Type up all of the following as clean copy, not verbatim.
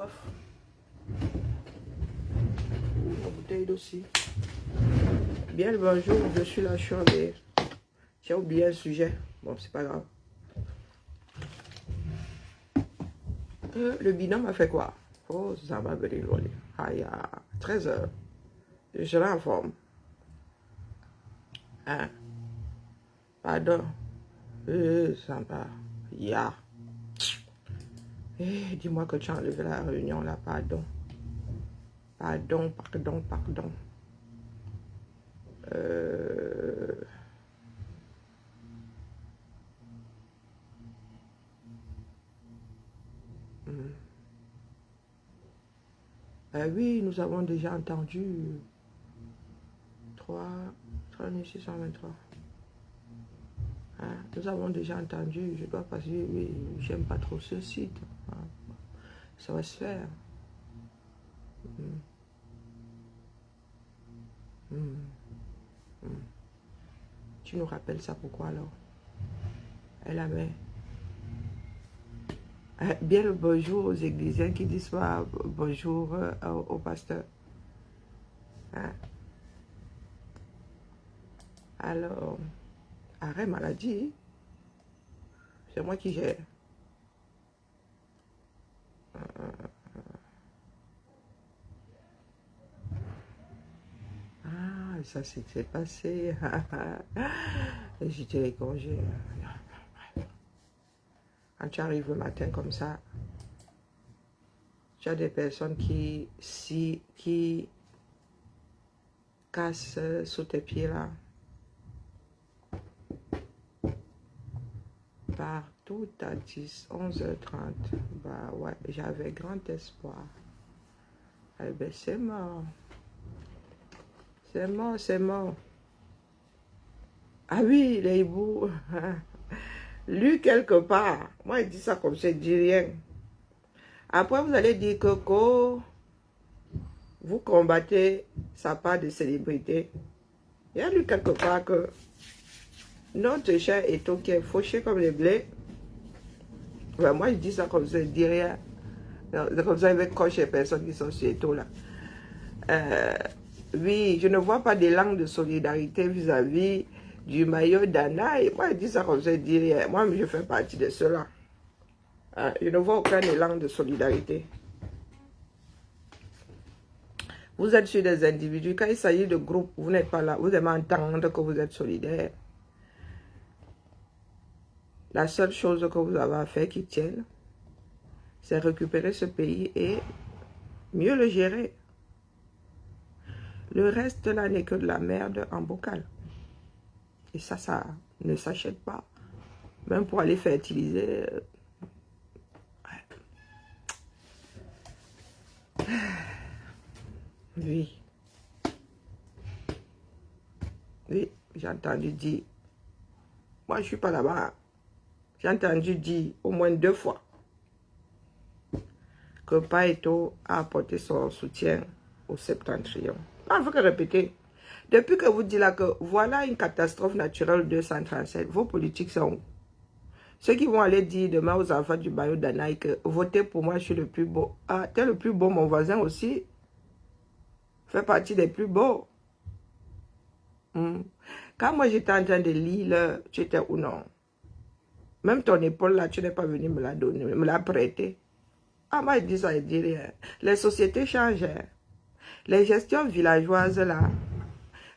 soif. La bouteille d'aussi. Bien le bonjour, je suis là, je suis en l'air. J'ai oublié un sujet. Bon, c'est pas grave. Le binôme a fait quoi? Oh, ça va venir voler. Aïe, à 13 h. Je serai en forme. Hein? Pardon. Ça va. Ya. Dis-moi que tu as enlevé la réunion là, pardon. Pardon. Oui, nous avons déjà entendu 3623. Nous avons déjà entendu, je dois passer, oui, j'aime pas trop ce site. Ça va se faire. Tu nous rappelles ça pourquoi alors? Elle a mis. Bien le bonjour aux églisiens qui disent pas bonjour au pasteur. Hein? Alors, arrêt maladie, c'est moi qui gère. Ça s'est passé. J'étais les congés. Quand tu arrives le matin comme ça, tu as des personnes qui cassent sous tes pieds là. Partout à 11h30. Bah ouais, j'avais grand espoir. Eh ben c'est mort. C'est mort. Ah oui, les hiboux. Lu quelque part. Moi, il dit ça comme ça, il dit rien. Après, vous allez dire que vous combattez sa part de célébrité. Il y a lu quelque part que notre cher Eto qui est fauché comme les blés. Ouais, moi, je dis ça comme ça, il dit rien. C'est comme ça, il va cocher les personnes qui sont sur Eto là. Oui, je ne vois pas d'élan de solidarité vis-à-vis du maillot d'Anaï. Moi, je dis ça comme ça, je dis rien. Moi, je fais partie de cela. Je ne vois aucun élan de solidarité. Vous êtes sur des individus. Quand il s'agit de groupes, vous n'êtes pas là. Vous aimez entendre que vous êtes solidaire. La seule chose que vous avez à faire qui tienne, c'est récupérer ce pays et mieux le gérer. Le reste là n'est que de la merde en bocal. Et ça ne s'achète pas. Même pour aller fertiliser. Oui. Oui, j'ai entendu dire. Moi, je ne suis pas là-bas. J'ai entendu dire au moins 2 fois que Paeto a apporté son soutien au Septentrion. Il faut que répéter. Depuis que vous dites là que voilà une catastrophe naturelle 237, vos politiques sont où? Ceux qui vont aller dire demain aux enfants du Bayo d'Anaï que votez pour moi, je suis le plus beau. Ah, t'es le plus beau, mon voisin aussi fait partie des plus beaux. Quand moi j'étais en train de lire, tu étais ou non? Même ton épaule là, tu n'es pas venu me la donner, me la prêter. Ah, moi je dis ça, je dis rien. Les sociétés changent. Les gestions villageoises là.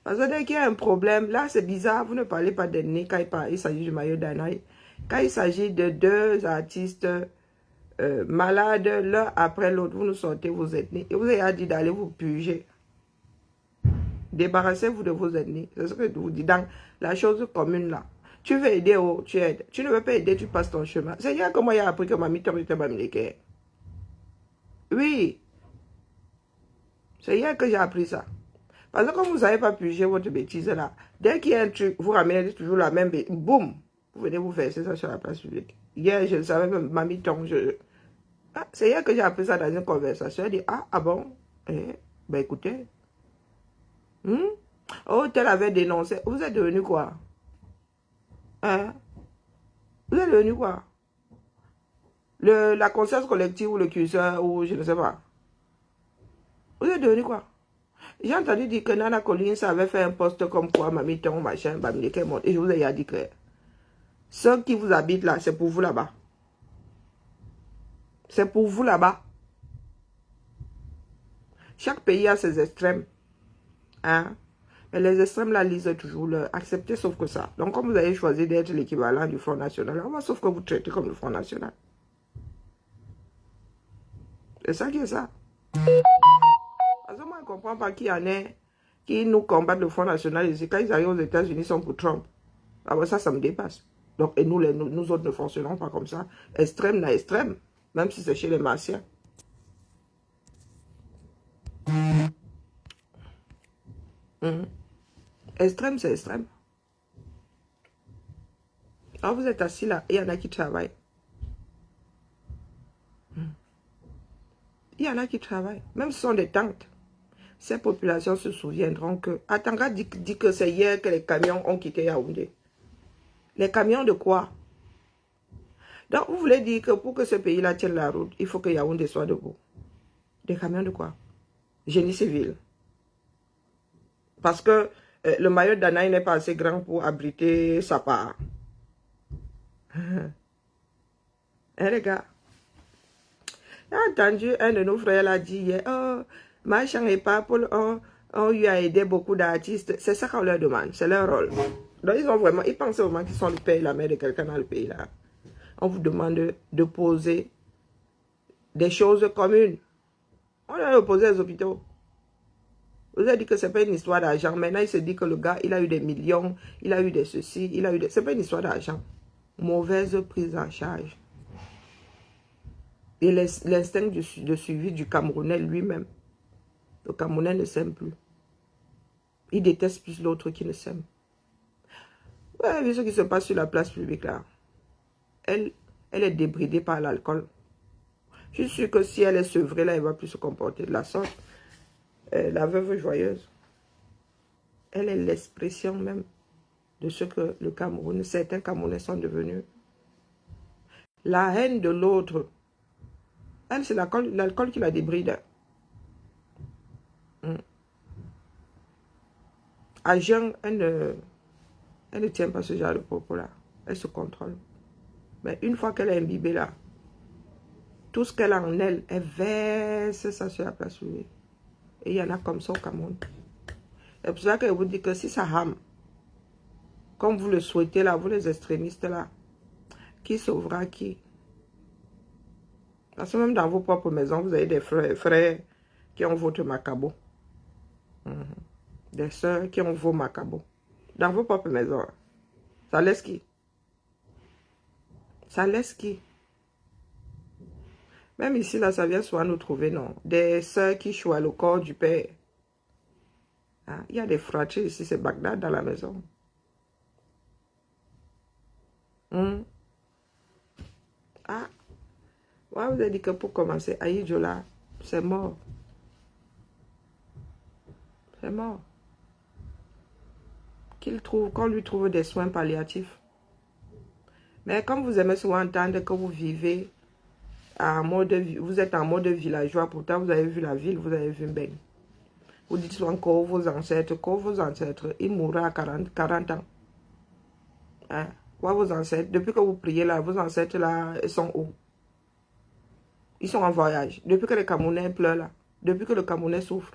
Parce que dès qu'il y a un problème, là c'est bizarre, vous ne parlez pas d'ennemi quand il s'agit du maillot d'Anaï. Quand il s'agit de 2 artistes malades, l'un après l'autre, vous nous sortez vos ethnies. Et vous avez dit d'aller vous purger. Débarrassez-vous de vos ennemis. C'est ce que je vous dis dans la chose commune là. Tu veux aider, tu aides. Tu ne veux pas aider, tu passes ton chemin. C'est hier que moi j'ai appris que mamie tombe était mamie. Oui. C'est hier que j'ai appris ça. Parce que comme vous n'avez pas purgé votre bêtise là, dès qu'il y a un truc, vous ramenez toujours la même bêtise. Boum. Vous venez vous verser ça sur la place publique. Hier, je ne savais même, mamie tombe. C'est hier que j'ai appris ça dans une conversation. Elle dit, ah bon? Ben écoutez. Oh, tel avait dénoncé. Vous êtes devenu quoi? Hein? Vous êtes devenu quoi? La conscience collective ou le curseur ou je ne sais pas. Vous êtes devenu quoi? J'ai entendu dire que Nana Collins avait fait un poste comme quoi, Mamiton, machin, Bamileke, et je vous ai dit que ceux qui vous habitent là, c'est pour vous là-bas. C'est pour vous là-bas. Chaque pays a ses extrêmes. Hein? Mais les extrêmes là lisent toujours le accepter sauf que ça. Donc comme vous avez choisi d'être l'équivalent du Front National, on va sauf que vous traitez comme le Front National. C'est ça qui est ça. Parce que moi, je ne comprends pas qu'il y en ait qui nous combattent le Front National ici. Quand ils arrivent aux États-Unis, ils sont pour Trump. Ah ben ça me dépasse. Donc, et nous autres ne fonctionnons pas comme ça. Extrême na extrême. Même si c'est chez les Martiens. Extrême, c'est extrême. Alors vous êtes assis là, il y en a qui travaillent. Il y en a qui travaillent. Même si ce sont des tentes. Ces populations se souviendront que... Atanga dit que c'est hier que les camions ont quitté Yaoundé. Les camions de quoi? Donc vous voulez dire que pour que ce pays-là tienne la route, il faut que Yaoundé soit debout. Des camions de quoi? Génie civil. Parce que le maillot d'Anaï n'est pas assez grand pour abriter sa part. Hein, les gars? J'ai entendu un de nos frères l'a dit hier, oh, Machin et Paul, on lui a aidé beaucoup d'artistes. C'est ça qu'on leur demande, c'est leur rôle. Donc ils pensent vraiment qu'ils sont le père et la mère de quelqu'un dans le pays là. On vous demande de poser des choses communes. On a opposé les hôpitaux. Vous avez dit que ce n'est pas une histoire d'argent. Maintenant, il se dit que le gars, il a eu des millions, il a eu des ceci, il a eu des... Ce n'est pas une histoire d'argent. Mauvaise prise en charge. Et l'instinct de suivi du Camerounais lui-même. Le Camerounais ne s'aime plus. Il déteste plus l'autre qui ne s'aime. Vous avez vu ce qui se passe sur la place publique là. Elle est débridée par l'alcool. Je suis sûre que si elle est sevrée là, elle ne va plus se comporter de la sorte. La veuve joyeuse. Elle est l'expression même de ce que le Cameroun, certains Camerounais sont devenus. La haine de l'autre. Elle, c'est l'alcool qui la débride. À jeun, elle ne tient pas ce genre de propos-là. Elle se contrôle. Mais une fois qu'elle est imbibée là, tout ce qu'elle a en elle, elle verse ça sur la place publique. Et il y en a comme ça au Cameroun. C'est pour ça que je vous dis que si ça rame, comme vous le souhaitez là, vous les extrémistes là, qui sauvera qui? Parce que même dans vos propres maisons, vous avez des frères qui ont votre macabo. Des sœurs qui ont vos macabos. Dans vos propres maisons. Ça laisse qui? Ça laisse qui? Même ici, là, ça vient souvent nous trouver, non? Des sœurs qui choisissent le corps du père. Hein? Il y a des fratries ici, c'est Bagdad dans la maison. Ah, ouais, vous avez dit que pour commencer, Aïdjola, c'est mort. C'est mort. Qu'on lui trouve des soins palliatifs. Mais comme vous aimez souvent entendre que vous vivez en mode, vous êtes en mode villageois, pourtant vous avez vu la ville, vous avez vu Ben. Vous dites souvent que vos ancêtres, ils mourront à 40 ans. Hein? Quoi, vos ancêtres, depuis que vous priez là, vos ancêtres là, ils sont où? Ils sont en voyage. Depuis que les Camerounais pleurent là, depuis que le Camerounais souffre,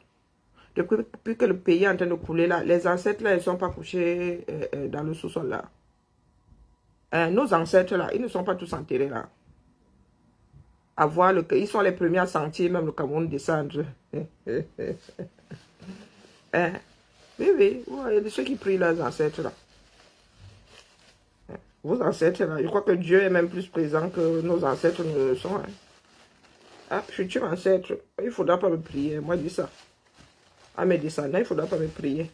depuis que le pays est en train de couler là, les ancêtres là, ils ne sont pas couchés dans le sous-sol là. Nos ancêtres là, ils ne sont pas tous enterrés là. À voir ils sont les premiers à sentir même le Cameroun descendre. Oui, oui, il y a ceux qui prient leurs ancêtres là. Vos ancêtres là, je crois que Dieu est même plus présent que nos ancêtres ne le sont. Hein. Ah, futur ancêtre, il ne faudra pas me prier, moi je dis ça. À mes descendants, il ne faudra pas me prier.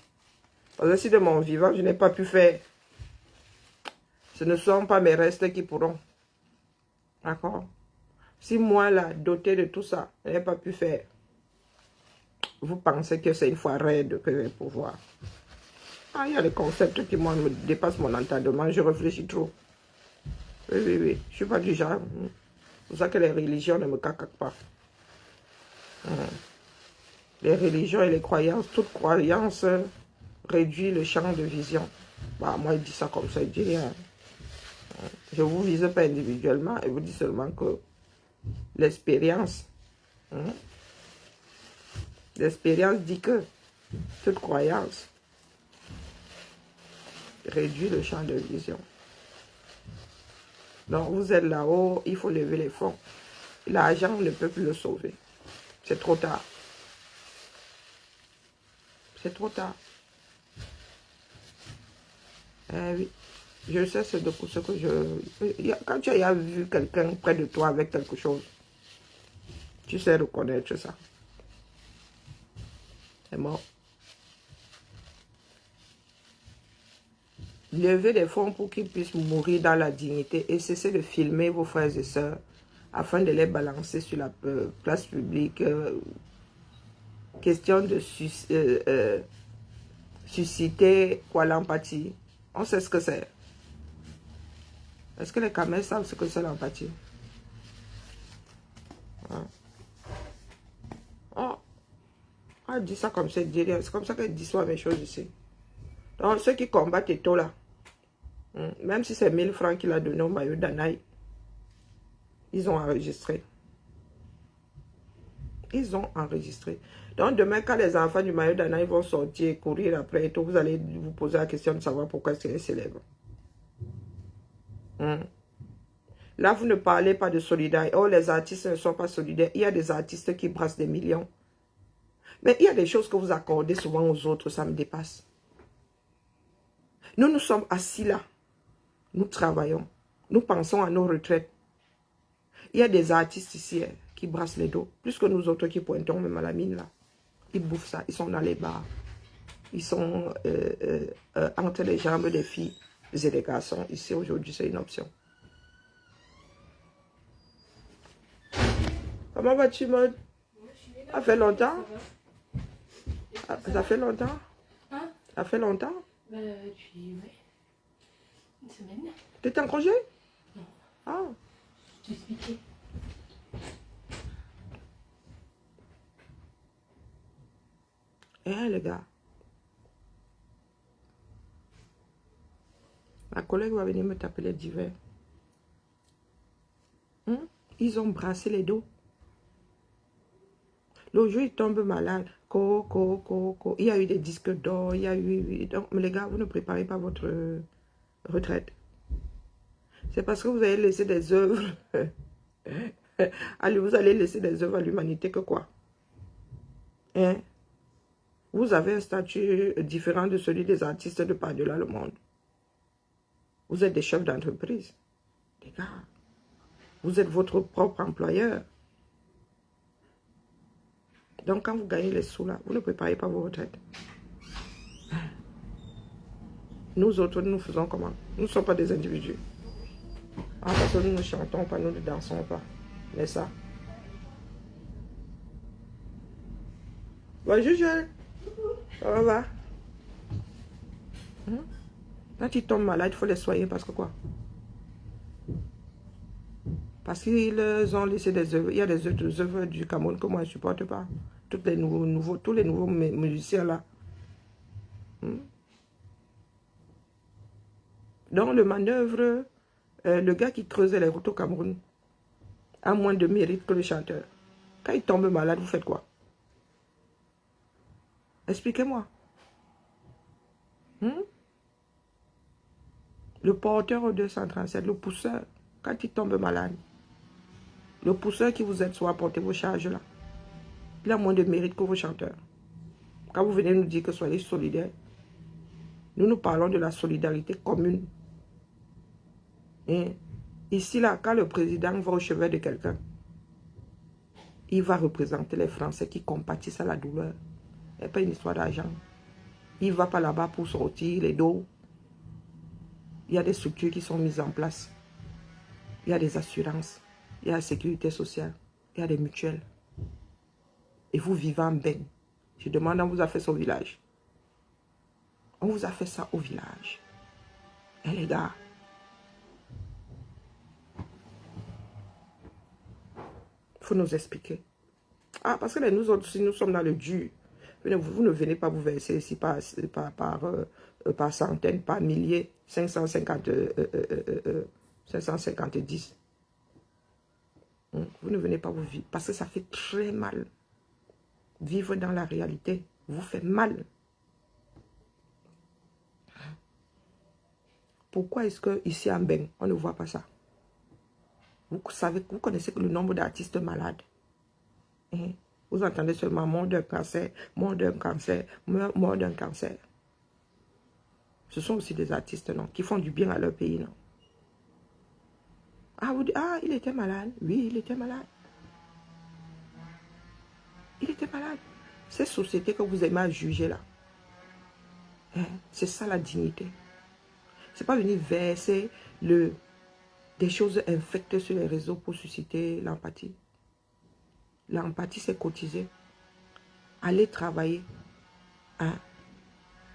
Parce que si de mon vivant, je n'ai pas pu faire, ce ne sont pas mes restes qui pourront. D'accord? Si moi, là, doté de tout ça, je n'ai pas pu faire, vous pensez que c'est une fois raide que je vais pouvoir. Ah, il y a des concepts qui me dépassent mon entendement, je réfléchis trop. Oui, oui, oui, je ne suis pas du genre. C'est pour ça que les religions ne me cacaquent pas. Les religions et les croyances, toute croyance réduit le champ de vision. Bah, moi, il dit ça comme ça, il dit rien. Je ne vous vise pas individuellement, et vous dis seulement que l'expérience, l'expérience dit que toute croyance réduit le champ de vision. Donc, vous êtes là-haut, il faut lever les fonds. L'argent ne peut plus le sauver. C'est trop tard. C'est trop tard. Eh oui. Je sais ce que je... Quand tu as vu quelqu'un près de toi avec quelque chose, tu sais reconnaître ça. C'est mort. Levez des fonds pour qu'ils puissent mourir dans la dignité et cessez de filmer vos frères et sœurs afin de les balancer sur la place publique. Question de susciter quoi, l'empathie. On sait ce que c'est. Est-ce que les camels savent ce que c'est l'empathie? Oh, elle dit ça comme ça, c'est comme ça qu'elle dit soit mes choses ici. Donc, ceux qui combattent Eto là, même si c'est 1000 francs qu'il a donné au maillot d'Anaï, ils ont enregistré. Ils ont enregistré. Donc, demain, quand les enfants du maillot d'Anaï vont sortir et courir après Eto, vous allez vous poser la question de savoir pourquoi c'est célèbre. Là, vous ne parlez pas de solidarité. Oh, les artistes ne sont pas solidaires. Il y a des artistes qui brassent des millions. Mais il y a des choses que vous accordez souvent aux autres, ça me dépasse. Nous sommes assis là. Nous travaillons. Nous pensons à nos retraites. Il y a des artistes ici qui brassent les dos. Plus que nous autres qui pointons même à la mine là. Ils bouffent ça. Ils sont dans les bars. Ils sont entre les jambes des filles et des garçons. Ici, aujourd'hui, c'est une option. Comment vas-tu, Maud? Ça fait longtemps? Ça fait longtemps? Hein? Ça fait longtemps? Depuis, ouais, une semaine. T'étais en congé? Non. Ah. Je t'expliquais. Les gars. Ma collègue va venir me taper les divers. Ils ont brassé les dos. Le jour, il tombe malade. Il y a eu des disques d'or. Il y a eu... Donc, mais les gars, vous ne préparez pas votre retraite. C'est parce que vous allez laisser des œuvres. Allez, vous allez laisser des œuvres à l'humanité que quoi? Hein? Vous avez un statut différent de celui des artistes de par-delà le monde. Vous êtes des chefs d'entreprise. Les gars, vous êtes votre propre employeur. Donc, quand vous gagnez les sous là, vous ne préparez pas vos retraites. Nous autres, nous faisons comment? Nous ne sommes pas des individus. Parce que nous ne chantons pas, nous ne dansons pas. Mais ça. Bonjour, Joël. Comment va? Quand ils tombent malades, il faut les soigner parce que quoi? Parce qu'ils ont laissé des œuvres. Il y a des œuvres du Cameroun que moi je ne supporte pas. Tous les nouveaux musiciens là. Donc le manœuvre, le gars qui creusait les routes au Cameroun a moins de mérite que le chanteur. Quand il tombe malade, vous faites quoi? Expliquez-moi. Le porteur au 237, le pousseur, quand il tombe malade, le pousseur qui vous aide soit à porter vos charges là, il a moins de mérite que vos chanteurs. Quand vous venez nous dire que soyez solidaires, nous parlons de la solidarité commune. Et ici là, quand le président va au chevet de quelqu'un, il va représenter les Français qui compatissent à la douleur. Il n'y a pas une histoire d'argent. Il ne va pas là-bas pour sortir les dos. Il y a des structures qui sont mises en place. Il y a des assurances. Il y a la sécurité sociale. Il y a des mutuelles. Et vous vivez en baigne. Je demande, on vous a fait ça au village. On vous a fait ça au village. Et les gars, Il faut nous expliquer. Ah, parce que là, nous autres, si nous sommes dans le dur, vous ne venez pas vous verser ici par centaines, par milliers, 550, 550. Vous ne venez pas vous vivre, parce que ça fait très mal. Vivre dans la réalité vous fait mal. Pourquoi est-ce que ici en Ben, on ne voit pas ça? Vous connaissez que le nombre d'artistes malades. Vous entendez seulement mort d'un cancer, mort d'un cancer, mort d'un cancer. Ce sont aussi des artistes, non, qui font du bien à leur pays, non. Ah, vous dites, ah, il était malade. Oui, il était malade. Il était malade. Ces sociétés que vous aimez à juger là, c'est ça la dignité. C'est pas venir verser des choses infectes sur les réseaux pour susciter l'empathie. L'empathie, c'est cotiser. Aller travailler.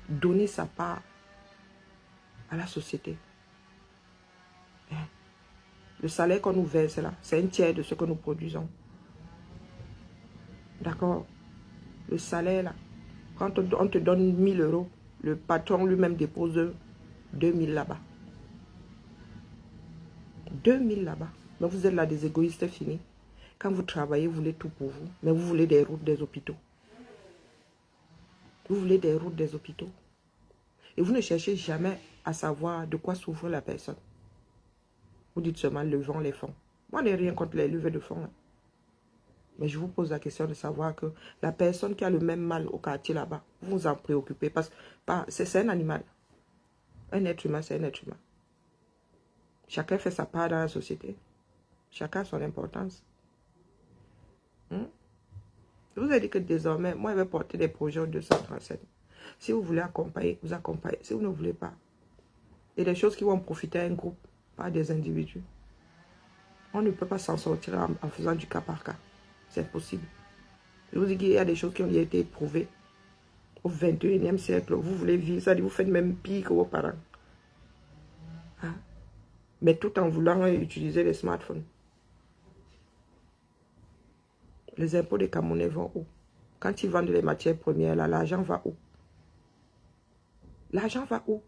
Donner sa part à la société. Le salaire qu'on nous verse là, c'est un tiers de ce que nous produisons. D'accord? Le salaire là, quand on te donne 1000 €, le patron lui-même dépose 2000 là-bas. 2000 là-bas. Donc vous êtes là des égoïstes finis. Quand vous travaillez, vous voulez tout pour vous. Mais vous voulez des routes, des hôpitaux. Vous voulez des routes, des hôpitaux. Et vous ne cherchez jamais à savoir de quoi souffre la personne. Vous dites seulement levons les fonds. Moi, je n'ai rien contre les levées de fonds. Mais je vous pose la question de savoir que la personne qui a le même mal au quartier là-bas, vous vous en préoccupez parce que c'est un animal. Un être humain, c'est un être humain. Chacun fait sa part dans la société. Chacun a son importance. Je vous ai dit que désormais, moi, je vais porter des projets au 237. Si vous voulez accompagner, vous accompagnez. Si vous ne voulez pas, il y a des choses qui vont profiter à un groupe, pas à des individus. On ne peut pas s'en sortir en faisant du cas par cas. C'est impossible. Je vous dis qu'il y a des choses qui ont été éprouvées au 21e siècle. Vous voulez vivre, ça dit vous faites même pire que vos parents. Mais tout en voulant utiliser les smartphones. Les impôts des Camerounais vont où? Quand ils vendent les matières premières, là, l'argent va où? L'argent va où?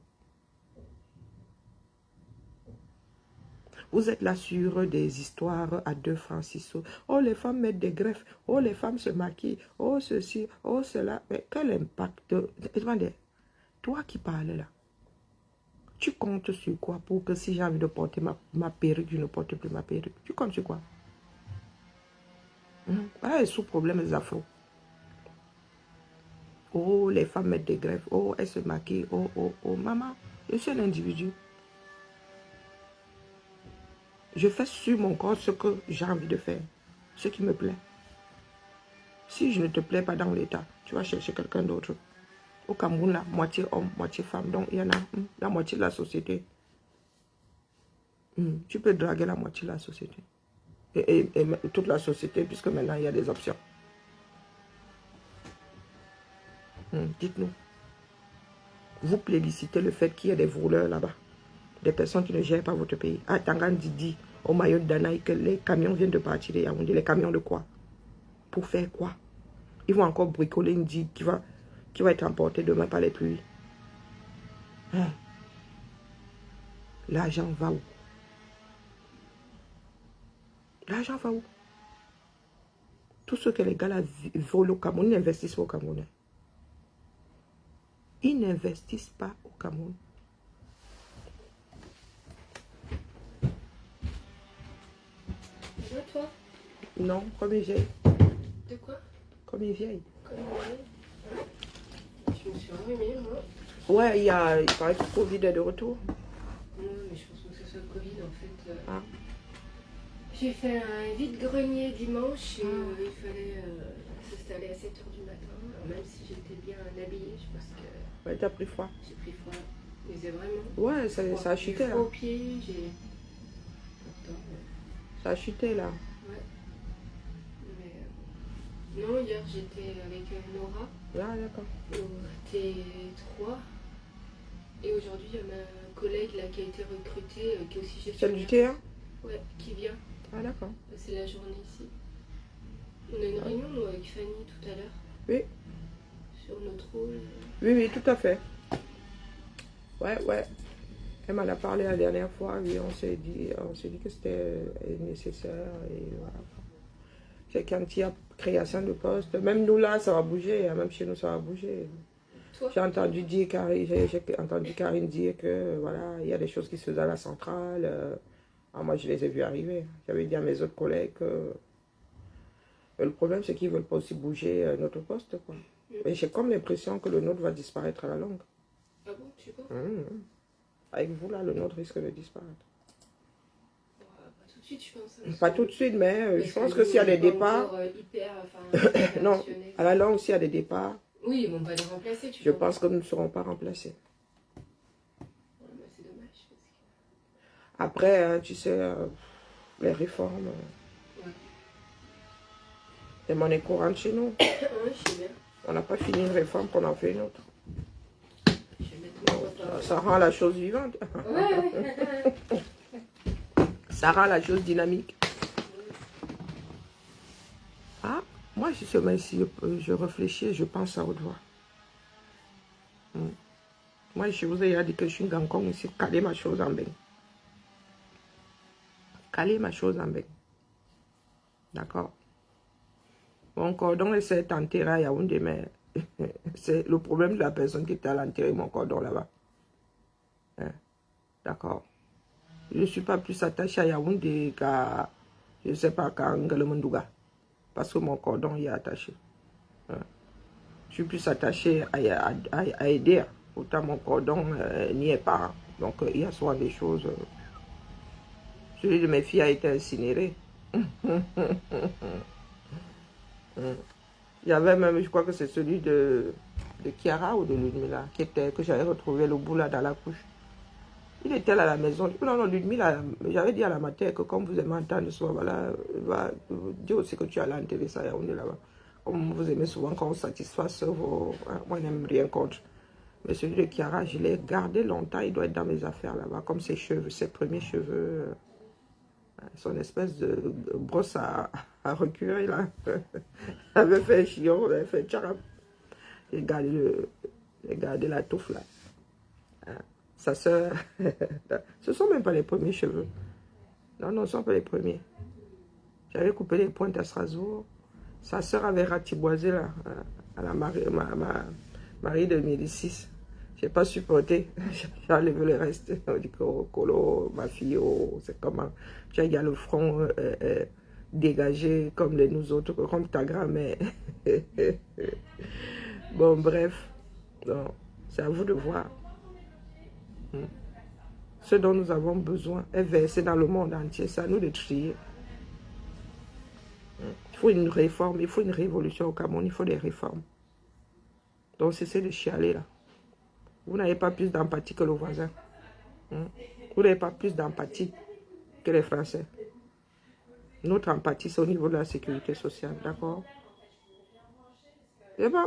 Vous êtes là sur des histoires à 2 francs 6 sous. Oh, les femmes mettent des greffes. Oh, les femmes se maquillent. Oh, ceci. Oh, cela. Mais quel impact? Demandez, toi qui parles là, tu comptes sur quoi pour que si j'ai envie de porter ma perruque, je ne porte plus ma perruque? Tu comptes sur quoi? Voilà les sous-problèmes des afros. Oh, les femmes mettent des greffes. Oh, elles se maquillent. Oh, oh, oh, maman, je suis un individu. Je fais sur mon corps ce que j'ai envie de faire, ce qui me plaît. Si je ne te plais pas dans l'état, tu vas chercher quelqu'un d'autre. Au Cameroun, là, moitié homme, moitié femme. Donc, il y en a la moitié de la société. Tu peux draguer la moitié de la société. Et toute la société, puisque maintenant, il y a des options. Dites-nous. Vous plébiscitez le fait qu'il y ait des voleurs là-bas. Des personnes qui ne gèrent pas votre pays. À Tangan dit au maillot de Danaï que les camions viennent de partir de Yaoundé. Les camions de quoi? Pour faire quoi? Ils vont encore bricoler une digue qui va être emportée demain par les pluies. L'argent va où? L'argent va où? Tout ce que les gars là volent au Cameroun, ils n'investissent pas au Cameroun. Ils n'investissent pas au Cameroun. Toi? Non, comme une vieille. De quoi? Comme une vieille. Comme une vieille. Je me suis enrhumée, moi. Ouais, il paraît que le Covid est de retour. Non, mais je pense que ce soit le Covid, en fait. Ah. J'ai fait un vide-grenier dimanche et il fallait s'installer à 7 h du matin. Même si j'étais bien habillée, je pense que Ouais, t'as pris froid. j'ai pris froid. Mais c'est vraiment... Ouais, ça a chuté là. Au pied, j'ai... Pourtant, Ça a chuté là. ouais. Mais non, hier j'étais avec Nora Ah, d'accord. au T3. Et aujourd'hui, il y a ma collègue là qui a été recrutée, qui est aussi Celle gestionnaire. du T1? Ouais, qui vient Ah, d'accord. passer la journée ici. On a une réunion, nous, avec Fanny, tout à l'heure. Oui. Sur notre rôle. Oui, oui, tout à fait. Ouais, ouais. Elle m'en a parlé la dernière fois, oui, on s'est dit que c'était nécessaire et voilà. C'est quand il y a création de poste, même nous là, ça va bouger, hein, même chez nous, ça va bouger. Toi? J'ai entendu Karine dire que voilà, il y a des choses qui se faisaient à la centrale. Moi, je les ai vus arriver. J'avais dit à mes autres collègues que le problème, c'est qu'ils ne veulent pas aussi bouger notre poste, quoi. Mais j'ai comme l'impression que le nôtre va disparaître à la longue. Ah bon, tu penses? Avec vous, là, le nôtre risque de disparaître. Pas tout de suite, je pense. Hein, Pas tout de suite, mais je pense que s'il y a des départs... non, à la longue, s'il y a des départs... Oui, mais on va les remplacer, tu je vois. pense que nous ne serons pas remplacés. Ouais, bah, c'est dommage. Parce que... Après, hein, tu sais, les réformes... Ouais. C'est monnaie courante chez nous. Oui, je sais bien. On n'a pas fini une réforme qu'on en fait une autre. Je vais mettre mon vote Ça rend la chose vivante. ouais. Ça rend la chose dynamique. Ah, moi, justement, si je réfléchis, je pense à haute voix. Moi, je vous ai dit que je suis Gangkong ici, caler ma chose en bain. Caler ma chose en bain. D'accord. Mon cordon essaie enterré à Yaoundé, mais c'est le problème de la personne qui était à l'enterrer mon cordon là-bas. Hein? D'accord. Je ne suis pas plus attaché à Yaoundé qu'à, je ne sais pas, qu'à Ngalemunduga. Parce que mon cordon y est attaché. Hein? Je suis plus attaché à aider. Pourtant, mon cordon n'y est pas. Donc, il y a souvent des choses. Celui de mes filles a été incinéré. Il y avait même, je crois que c'est celui de Kiara ou de Ludmila, que j'avais retrouvé le bout là dans la couche. Il était là à la maison. Non, non, Ludmila, j'avais dit à la matin que comme vous aimez entendre souvent, voilà, va dire aussi que tu as l'enterré ça, on est là-bas. Comme vous aimez souvent qu'on satisfasse vos... Moi, je n'aime rien contre. Mais celui de Kiara, je l'ai gardé longtemps, il doit être dans mes affaires là-bas, comme ses cheveux, ses premiers cheveux, son espèce de brosse à recueillir là. avait fait un chion, avait fait tcharap. J'ai gardé la touffe là. Sa soeur, ce sont même pas les premiers cheveux. Non, non, ce ne sont pas les premiers. J'avais coupé les pointes à Strasbourg. Sa soeur avait ratiboisé là, à la Marie de Médicis. Je n'ai pas supporté. J'ai enlevé le reste. On dit que oh, Colo, ma fille, oh, c'est comment. Tu as il y a le front dégagé comme les nous autres, comme ta grand-mère. Bon, bref. C'est à vous de voir. Ce dont nous avons besoin est versé dans le monde entier. C'est à nous de trier. Il faut une réforme, il faut une révolution au Cameroun, il faut des réformes. Donc cessez de chialer là. Vous n'avez pas plus d'empathie que le voisin. Vous n'avez pas plus d'empathie que les Français. Notre empathie, c'est au niveau de la sécurité sociale, d'accord?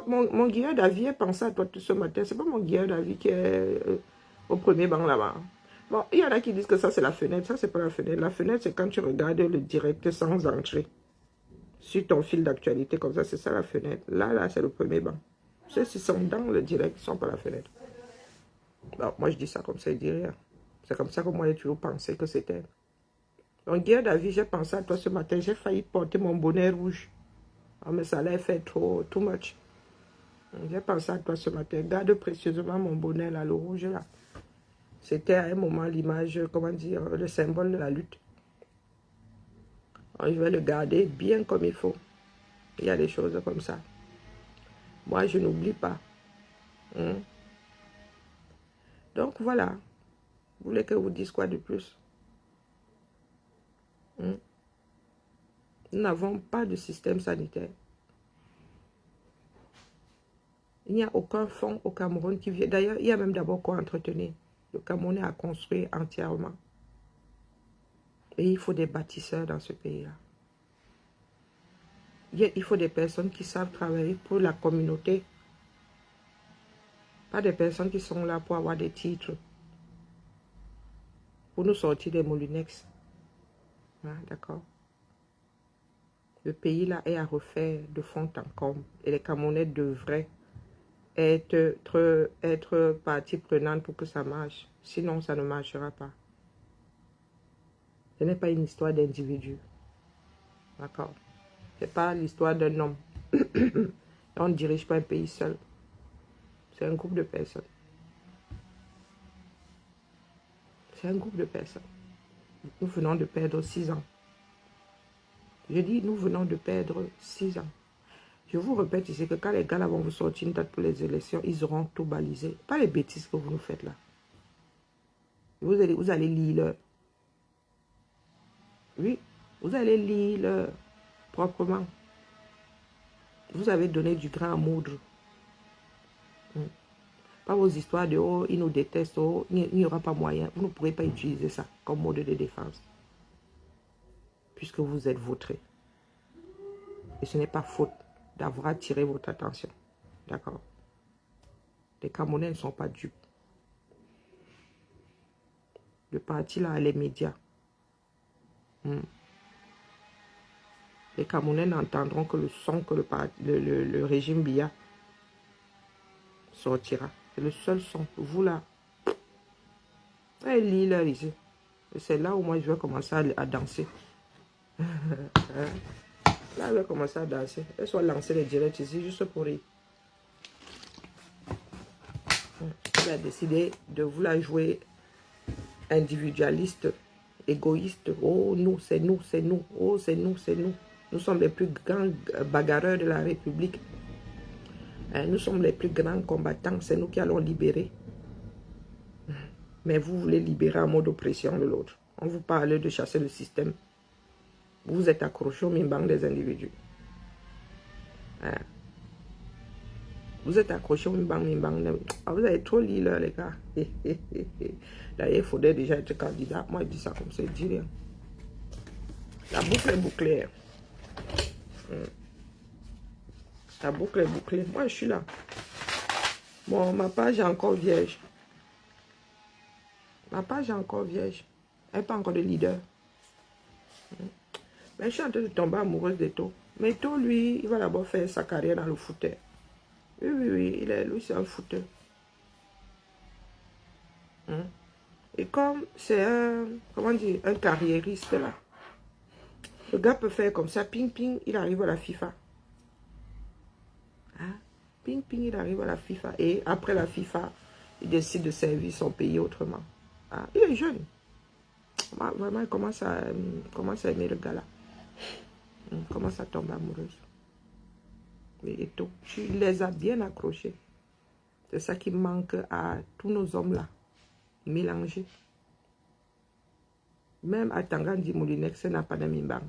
Mon Guillaume David pensé à toi tout ce matin. C'est pas mon Guillaume David qui est au premier banc là-bas. Bon, il y en a qui disent que ça c'est la fenêtre. Ça c'est pas la fenêtre. La fenêtre c'est quand tu regardes le direct sans entrée. Sur ton fil d'actualité comme ça, c'est ça la fenêtre. Là, c'est le premier banc. Ceux qui sont dans le direct, ils ne sont pas la fenêtre. Bon, moi je dis ça comme ça, il dit rien. C'est comme ça que moi j'ai toujours pensé que c'était. Donc, Guillaume David, j'ai pensé à toi ce matin. J'ai failli porter mon bonnet rouge. Oh, mais ça allait faire too much. J'ai pensé à toi ce matin. Garde précieusement mon bonnet là, le rouge là. C'était à un moment l'image, comment dire, le symbole de la lutte. Alors, je vais le garder bien comme il faut. Il y a des choses comme ça. Moi, je n'oublie pas. Donc, voilà. Vous voulez que je vous dise quoi de plus? Nous n'avons pas de système sanitaire. Il n'y a aucun fonds au Cameroun qui vient. D'ailleurs, il y a même d'abord quoi entretenir. Le Cameroun est à construire entièrement. Et il faut des bâtisseurs dans ce pays-là. Il faut des personnes qui savent travailler pour la communauté. Pas des personnes qui sont là pour avoir des titres. Pour nous sortir des moulinex. Ah, d'accord. Le pays là est à refaire de fond en comble. Et les Camerounais devraient être partie prenante pour que ça marche. Sinon, ça ne marchera pas. Ce n'est pas une histoire d'individu. D'accord? Ce n'est pas l'histoire d'un homme. On ne dirige pas un pays seul. C'est un groupe de personnes. C'est un groupe de personnes. Nous venons de perdre 6 ans. Je dis, nous venons de perdre 6 ans. Je vous répète ici que quand les gars là vont vous sortir une date pour les élections, ils auront tout balisé. Pas les bêtises que vous nous faites là. Vous allez lire leur. Oui, vous allez lire leur proprement. Vous avez donné du grain à moudre. Pas vos histoires de « oh, ils nous détestent, oh, il n'y aura pas moyen ». Vous ne pourrez pas utiliser ça comme mode de défense. Puisque vous êtes vautrés. Et ce n'est pas faute d'avoir attiré votre attention. D'accord? Les Camerounais ne sont pas dupes. Le parti là, les médias. Les Camerounais n'entendront que le son que le régime Biya sortira. C'est le seul son. Vous là, elle lit là ici. C'est là où moi je vais commencer à danser. Là, je vais commencer à danser. Elle soit lancer les directs ici juste pour rire. Elle a décidé de vous la jouer individualiste, égoïste. Oh, nous, c'est nous, c'est nous. Oh, c'est nous, c'est nous. Nous sommes les plus grands bagarreurs de la République. Nous sommes les plus grands combattants. C'est nous qui allons libérer. Mais vous voulez libérer en mode oppression de l'autre. On vous parle de chasser le système. Vous êtes accroché au mimbang des individus. Vous êtes accroché au mimbang. Vous avez trop lu là, les gars. D'ailleurs, il faudrait déjà être candidat. Moi, je dis ça comme ça, je dis rien. La boucle est bouclée. La boucle est bouclée. Moi, je suis là. Bon, ma page est encore vierge. Ma page est encore vierge. Elle n'est pas encore de leader. Mais je suis en train de tomber amoureuse de To. Mais To, lui, il va d'abord faire sa carrière dans le footeur. Oui, oui, oui. Lui, c'est un footeur. Et comme c'est un, comment dire, un carriériste là. Le gars peut faire comme ça, ping, ping, il arrive à la FIFA. Ping, ping, il arrive à la FIFA. Et après la FIFA, il décide de servir son pays autrement. Il est jeune. Vraiment, il commence à aimer le gars là. Il commence à tomber amoureuse. Et tout. Tu les as bien accrochés. C'est ça qui manque à tous nos hommes là. Mélangés. Même à Tangandi Moulinex, ça n'a pas de mimbang.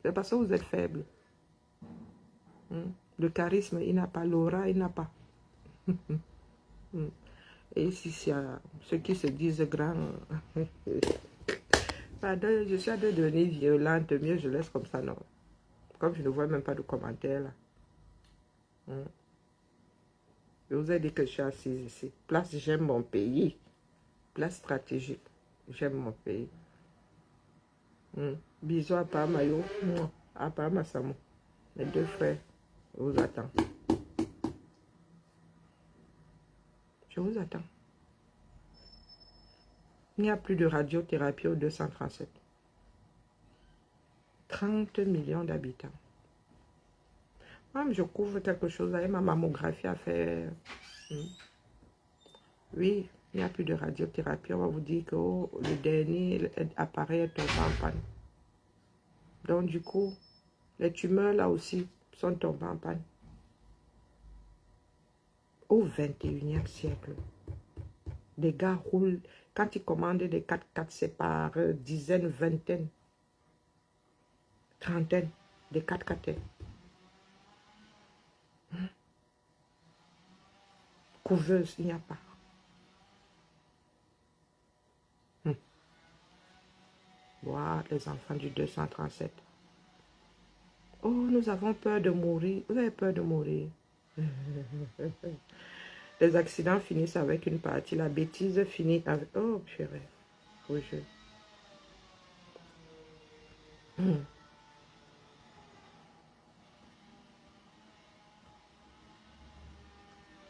C'est parce que vous êtes faible. Le charisme, il n'a pas. L'aura, il n'a pas. Et si c'est ceux qui se disent grands... Pardon, je suis en train de devenir violente. Mieux, je laisse comme ça, non. Comme je ne vois même pas de commentaires, là. Je vous ai dit que je suis assise ici. Place, j'aime mon pays. Place stratégique. J'aime mon pays. Bisous à Pamayo. À Pamassamo. Mes 2 frères. Je vous attends. Je vous attends. Il n'y a plus de radiothérapie au 237. 30 millions d'habitants. Moi, je couvre quelque chose avec ma mammographie à faire. Oui, il n'y a plus de radiothérapie. On va vous dire que le dernier appareil est tombé en panne. Donc, du coup, les tumeurs là aussi sont tombées en panne. Au 21e siècle, les gars roulent. Quand ils commandent des 4x4, c'est par dizaines, vingtaines, trentaines de 4x4. Couveuse, il n'y a pas. Voilà les enfants du 237. Oh, nous avons peur de mourir. Vous avez peur de mourir. Les accidents finissent avec une partie. La bêtise finit avec... Oh, purée. Faut que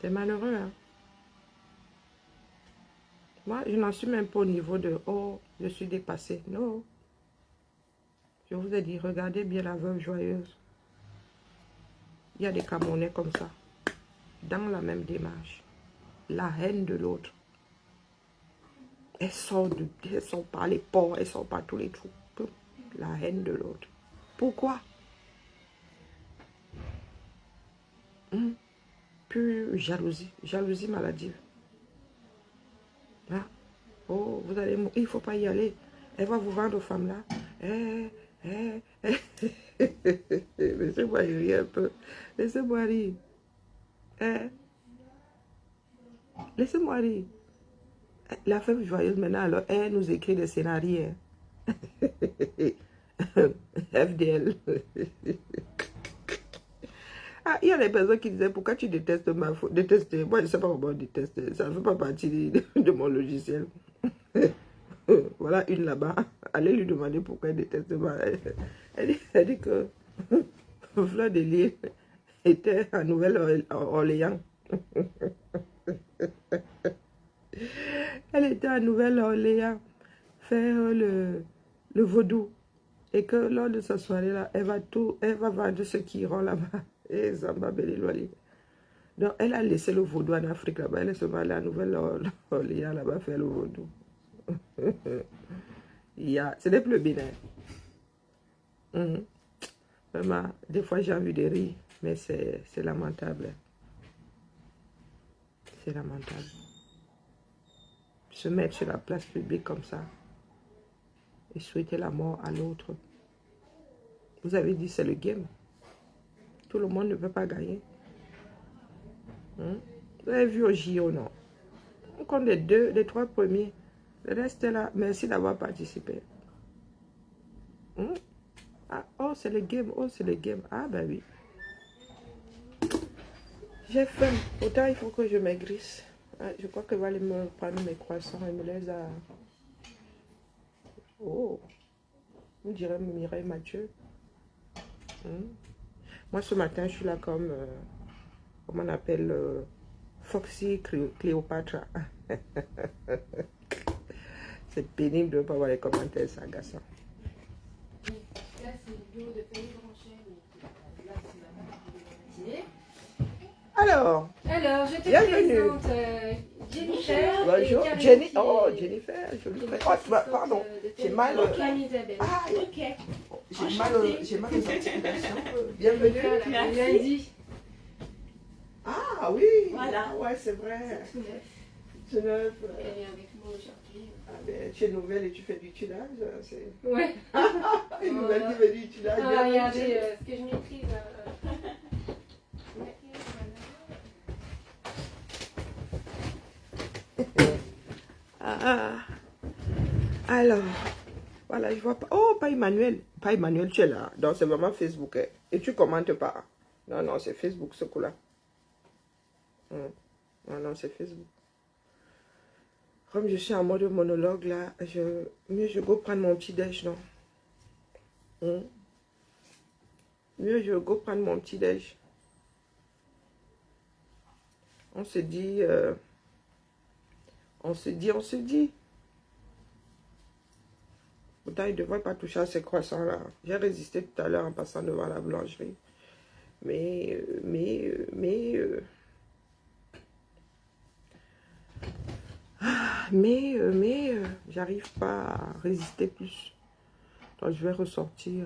C'est malheureux, hein. Moi, je n'en suis même pas au niveau de « Oh, je suis dépassée ». Non. Je vous ai dit, regardez bien la veuve joyeuse. Il y a des Camerounais comme ça. Dans la même démarche. La haine de l'autre. Elles sont par les ports, elles sont par tous les trous. La haine de l'autre. Pourquoi? Puis jalousie. Jalousie maladive. Ah. Oh, vous allez mourir, il ne faut pas y aller. Elle va vous vendre aux femmes là. Laissez-moi rire un peu. Laissez-moi rire. Laissez-moi rire. La femme joyeuse maintenant, alors, elle nous écrit des scénarios. FDL. Ah, il y a des personnes qui disaient, pourquoi tu détestes ma faute? Détester. Moi, je ne sais pas comment détester. Ça ne fait pas partie de mon logiciel. Voilà une là-bas. Allez lui demander pourquoi elle déteste ma... Elle dit que Fleur de Lys était à Nouvelle-Orléans. Elle était à Nouvelle-Orléans faire le vaudou. Et que lors de sa soirée-là, elle va vendre ceux qui iront là-bas. Et Zamba Belilwali. Donc, elle a laissé le vaudou en Afrique là-bas. Elle est seulement allée à Nouvelle-Orléans là-bas faire le vaudou. Ce n'est plus le Bénin. Vraiment, des fois j'ai envie de rire, mais c'est lamentable. C'est lamentable. Se mettre sur la place publique comme ça et souhaiter la mort à l'autre. Vous avez dit c'est le game. Tout le monde ne peut pas gagner. Vous avez vu au JO, non? On compte les 3 premiers. Le reste est là. Merci d'avoir participé. Ah, oh, c'est le game. Oh, c'est le game. Ah, ben oui. J'ai faim. Autant il faut que je maigrisse. Ah, je crois que je vais aller me prendre mes croissants et me les a... Oh. On dirait Mireille Mathieu. Moi, ce matin, je suis là comme... comment on appelle... Foxy Cléopâtre. C'est pénible de ne pas voir les commentaires, c'est agaçant. Là, c'est le bureau de Fanny Blanchet. Là, c'est la matinée. Alors, je te bienvenue. présente Jennifer. Bonjour, et Jenny. Caroline Oh, qui est Jennifer, je lui fais. l'assistante Oh, pardon, j'ai mal. Camille Isabelle. Ah, Ok. j'ai mal aux articulations. Bienvenue. Lundi. Ah oui. Voilà. Ah, ouais, c'est vrai. Tout neuf. C'est neuf. Elle est avec moi aujourd'hui. Ah, ben, tu es nouvelle et tu fais du tuilage. Ouais. Une nouvelle qui fait du tuilage. Ah, regardez ce que je maîtrise. Alors, voilà, je vois pas. Oh, pas Emmanuel. Pas Emmanuel, tu es là. Donc, c'est vraiment Facebook. Hein. Et tu commentes pas. Non, non, c'est Facebook ce coup-là. Non, non, c'est Facebook. Comme je suis en mode monologue là, mieux je go prendre mon petit déj, non? Mieux je go prendre mon petit déj. On se dit, on se dit. Pourtant, il ne devrait pas toucher à ces croissants-là. J'ai résisté tout à l'heure en passant devant la boulangerie. Mais j'arrive pas à résister plus. Donc, je vais ressortir,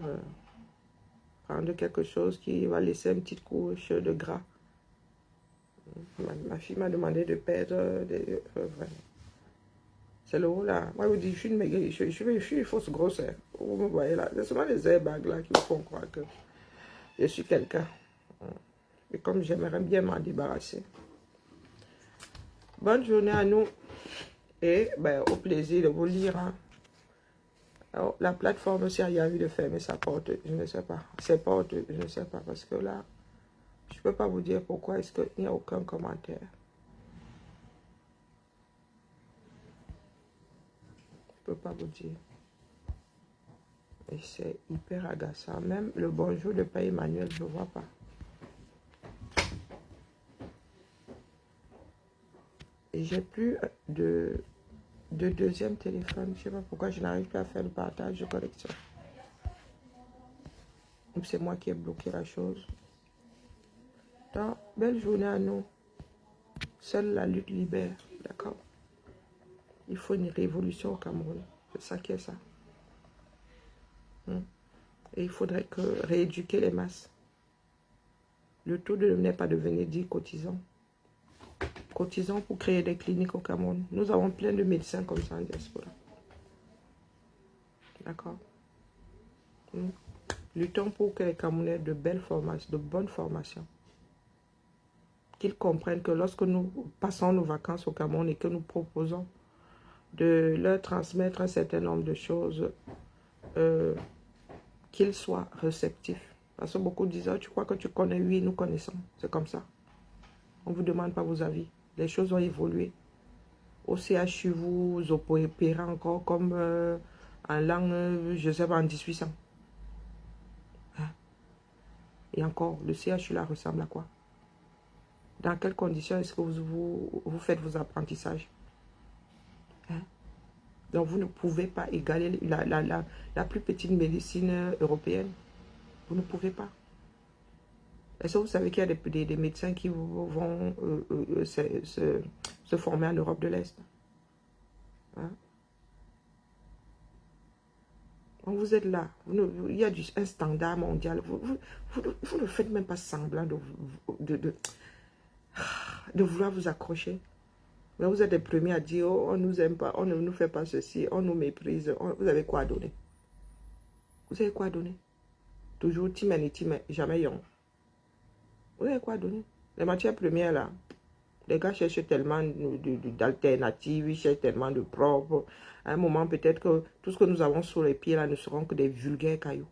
prendre quelque chose qui va laisser une petite couche de gras. Ma fille m'a demandé de perdre des... c'est le haut là. Moi, je vous dis, je suis une maigrie, je suis une fausse grosseur. Vous me voyez là. C'est seulement les airbags là qui me font croire que je suis quelqu'un. Et comme j'aimerais bien m'en débarrasser. Bonne journée à nous. Et ben, au plaisir de vous lire. Hein. Alors, la plateforme, si elle a envie de fermer sa porte, je ne sais pas. Ses portes, je ne sais pas. Parce que là, je ne peux pas vous dire pourquoi est-ce qu'il n'y a aucun commentaire. Je ne peux pas vous dire. Et c'est hyper agaçant. Même le bonjour de Père Emmanuel, je ne vois pas. Et j'ai plus de deuxième téléphone. Je ne sais pas pourquoi je n'arrive plus à faire le partage de connexion. C'est moi qui ai bloqué la chose. Donc, belle journée à nous. Seule la lutte libère. D'accord? Il faut une révolution au Cameroun. C'est ça qui est ça. Et il faudrait rééduquer les masses. Le tout n'est pas de venir dire cotisants. Cotisants pour créer des cliniques au Cameroun. Nous avons plein de médecins comme ça en diaspora. D'accord? Luttons pour que les Camerounais aient de belles formations, de bonnes formations. Qu'ils comprennent que lorsque nous passons nos vacances au Cameroun et que nous proposons de leur transmettre un certain nombre de choses, qu'ils soient réceptifs. Parce que beaucoup disent, oh, tu crois que tu connais? Oui, nous connaissons. C'est comme ça. On ne vous demande pas vos avis. Les choses ont évolué. Au CHU, vous opérez encore comme en langue, je sais pas, en 1800. Hein? Et encore, le CHU là ressemble à quoi? Dans quelles conditions est-ce que vous faites vos apprentissages? Hein? Donc vous ne pouvez pas égaler la plus petite médecine européenne. Vous ne pouvez pas. Est-ce que vous savez qu'il y a des médecins qui vont se former en Europe de l'Est? Hein? Donc vous êtes là. Il y a un standard mondial. Vous ne faites même pas semblant de vouloir vous accrocher. Mais vous êtes les premiers à dire, oh, on ne nous aime pas, on ne nous fait pas ceci, on nous méprise. Vous avez quoi à donner? Vous avez quoi à donner? Toujours Timen et Timen, jamais Yon. Vous avez quoi à donner? Les matières premières là, les gars cherchent tellement d'alternatives, ils cherchent tellement de propres. À un moment, peut-être que tout ce que nous avons sous les pieds là ne seront que des vulgaires cailloux.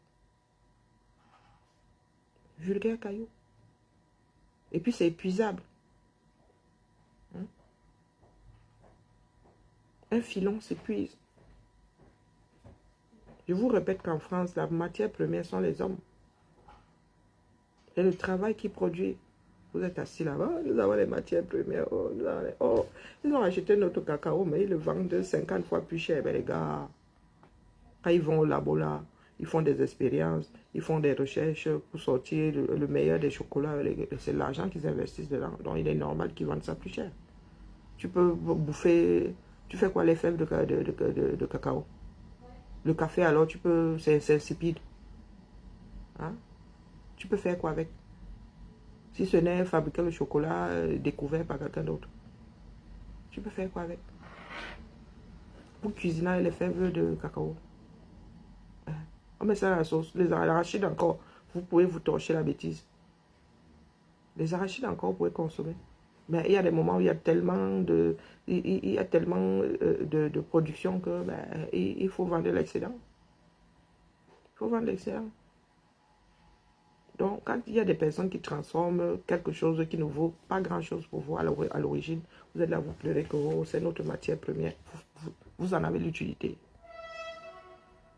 Vulgaires cailloux. Et puis c'est épuisable. Un filon s'épuise. Je vous répète qu'en France, la matière première sont les hommes. Et le travail qui produit. Vous êtes assis là-bas, nous avons les matières premières. Ils ont acheté notre cacao, mais ils le vendent 50 fois plus cher. Mais les gars, quand ils vont au labo là, ils font des expériences, ils font des recherches pour sortir le meilleur des chocolats. C'est l'argent qu'ils investissent dedans. Donc il est normal qu'ils vendent ça plus cher. Tu peux bouffer. Tu fais quoi les fèves de cacao? Le café alors, c'est insipide. Hein? Tu peux faire quoi avec? Si ce n'est fabriquer le chocolat découvert par quelqu'un d'autre. Tu peux faire quoi avec? Pour cuisiner les fèves de cacao. On met ça à la sauce. Les arachides encore, vous pouvez vous torcher la bêtise. Les arachides encore, vous pouvez consommer. Mais il y a des moments où il y a tellement de production que il faut vendre l'excédent. Il faut vendre l'excédent. Donc, quand il y a des personnes qui transforment quelque chose qui ne vaut pas grand-chose pour vous à l'origine, vous êtes là, vous pleurez que oh, c'est notre matière première. Vous en avez l'utilité.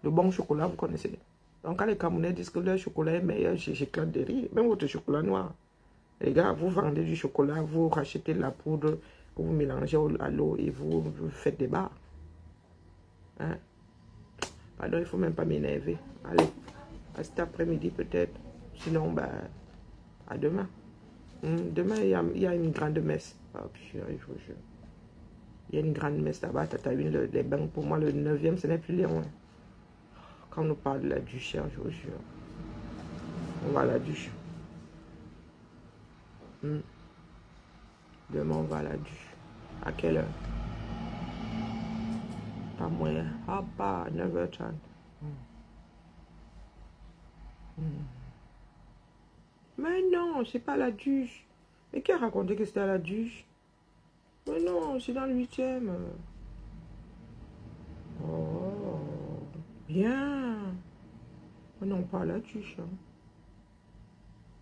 Le bon chocolat, vous connaissez. Donc, quand les Camerounais disent que leur chocolat est meilleur, j'éclate de rire. Même votre chocolat noir. Les gars, vous vendez du chocolat, vous rachetez de la poudre, vous mélangez à l'eau et vous faites des barres. Hein? Pardon, il ne faut même pas m'énerver. Allez, à cet après-midi peut-être. Sinon, à demain. Demain, il y a une grande messe. Oh, je vous jure. Il y a une grande messe là-bas. Tu as vu les bains. Pour moi, le 9e, ce n'est plus loin. Quand on nous parle de la duchère, je vous jure. On va à la duche. Demain, on va à la duche. À quelle heure? Pas moyen. Ah, pas 9h30. Mais non, c'est pas la duche. Mais qui a raconté que c'était à la duche? Mais non, c'est dans le 8e. Oh, bien. Mais non, pas à la duche. Hein.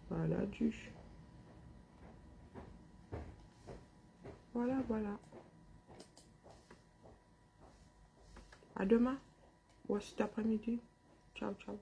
Pas à la duche. Voilà, voilà. À demain. Ou à cet après-midi. Ciao, ciao.